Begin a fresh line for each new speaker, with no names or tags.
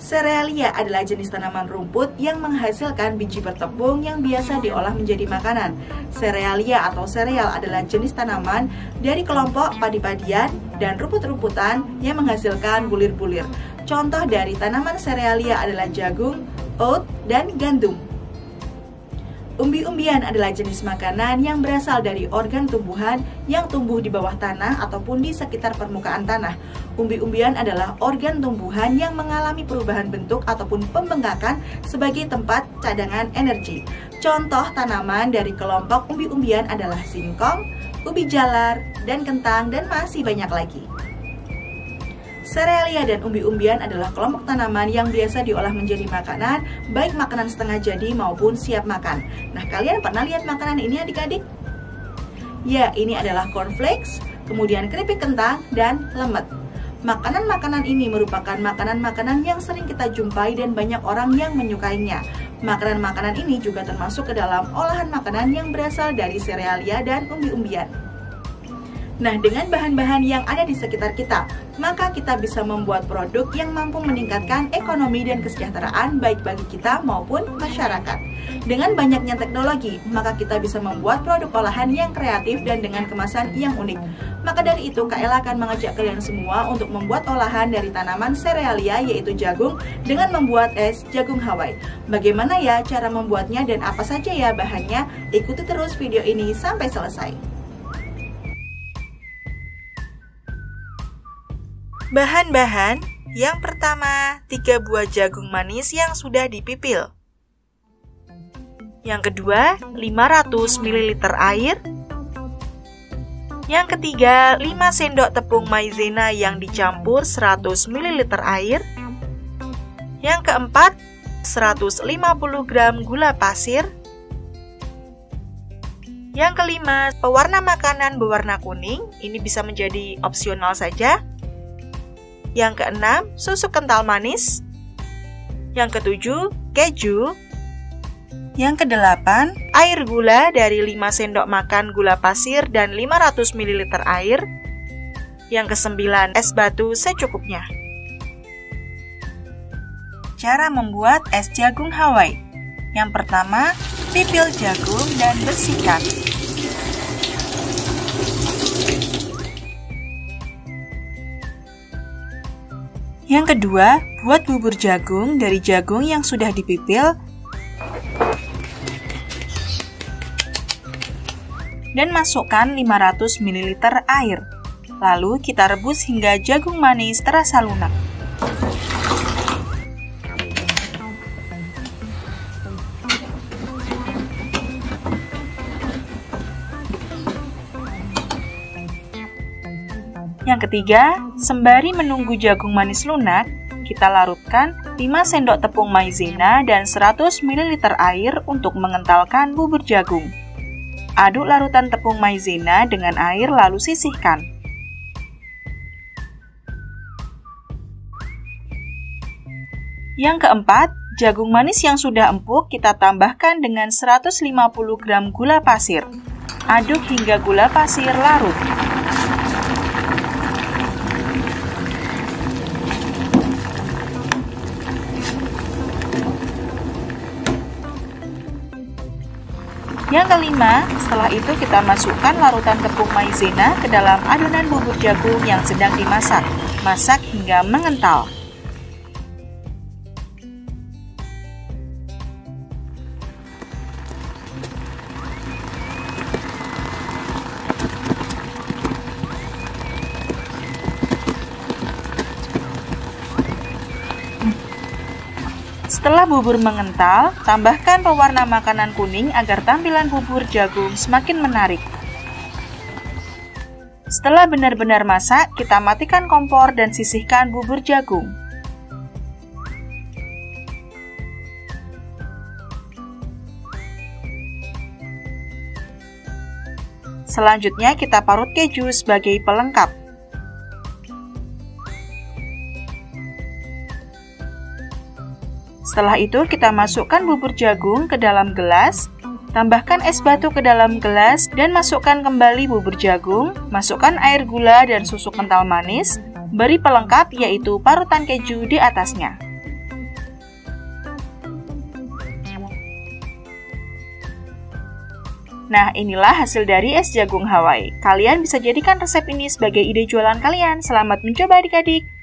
Serealia adalah jenis tanaman rumput yang menghasilkan biji bertepung yang biasa diolah menjadi makanan. Serealia atau sereal adalah jenis tanaman dari kelompok padi-padian dan rumput-rumputan yang menghasilkan bulir-bulir. Contoh dari tanaman serealia adalah jagung, oat, dan gandum. Umbi-umbian adalah jenis makanan yang berasal dari organ tumbuhan yang tumbuh di bawah tanah ataupun di sekitar permukaan tanah. Umbi-umbian adalah organ tumbuhan yang mengalami perubahan bentuk ataupun pembengkakan sebagai tempat cadangan energi. Contoh tanaman dari kelompok umbi-umbian adalah singkong, ubi jalar, dan kentang, dan masih banyak lagi. Serealia dan umbi-umbian adalah kelompok tanaman yang biasa diolah menjadi makanan, baik makanan setengah jadi maupun siap makan. Nah, kalian pernah lihat makanan ini adik-adik? Ya, ini adalah cornflakes, kemudian keripik kentang, dan lemet. Makanan-makanan ini merupakan makanan-makanan yang sering kita jumpai dan banyak orang yang menyukainya. Makanan-makanan ini juga termasuk ke dalam olahan makanan yang berasal dari serealia dan umbi-umbian. Nah, dengan bahan-bahan yang ada di sekitar kita, maka kita bisa membuat produk yang mampu meningkatkan ekonomi dan kesejahteraan baik bagi kita maupun masyarakat. Dengan banyaknya teknologi, maka kita bisa membuat produk olahan yang kreatif dan dengan kemasan yang unik. Maka dari itu, Kak Ella akan mengajak kalian semua untuk membuat olahan dari tanaman serealia yaitu jagung dengan membuat es jagung Hawaii. Bagaimana ya cara membuatnya dan apa saja ya bahannya? Ikuti terus video ini sampai selesai. Bahan-bahan, yang pertama 3 buah jagung manis yang sudah dipipil. Yang kedua 500 ml air. Yang ketiga 5 sendok tepung maizena yang dicampur 100 ml air. Yang keempat 150 gram gula pasir. Yang kelima pewarna makanan berwarna kuning, ini bisa menjadi opsional saja. Yang keenam, susu kental manis. Yang ketujuh, keju. Yang kedelapan, air gula dari 5 sendok makan gula pasir dan 500 ml air. Yang kesembilan, es batu secukupnya. Cara membuat es jagung Hawaii. Yang pertama, pipil jagung dan bersihkan. Yang kedua, buat bubur jagung dari jagung yang sudah dipipil dan masukkan 500 ml air. Lalu kita rebus hingga jagung manis terasa lunak. Yang ketiga, sembari menunggu jagung manis lunak, kita larutkan 5 sendok tepung maizena dan 100 ml air untuk mengentalkan bubur jagung. Aduk larutan tepung maizena dengan air lalu sisihkan. Yang keempat, jagung manis yang sudah empuk kita tambahkan dengan 150 gram gula pasir. Aduk hingga gula pasir larut. Yang kelima, setelah itu kita masukkan larutan tepung maizena ke dalam adonan bubur jagung yang sedang dimasak. Masak hingga mengental. Setelah bubur mengental, tambahkan pewarna makanan kuning agar tampilan bubur jagung semakin menarik. Setelah benar-benar masak, kita matikan kompor dan sisihkan bubur jagung. Selanjutnya kita parut keju sebagai pelengkap. Setelah itu kita masukkan bubur jagung ke dalam gelas, tambahkan es batu ke dalam gelas dan masukkan kembali bubur jagung, masukkan air gula dan susu kental manis, beri pelengkap yaitu parutan keju di atasnya. Nah, inilah hasil dari es jagung Hawaii. Kalian bisa jadikan resep ini sebagai ide jualan kalian. Selamat mencoba adik-adik!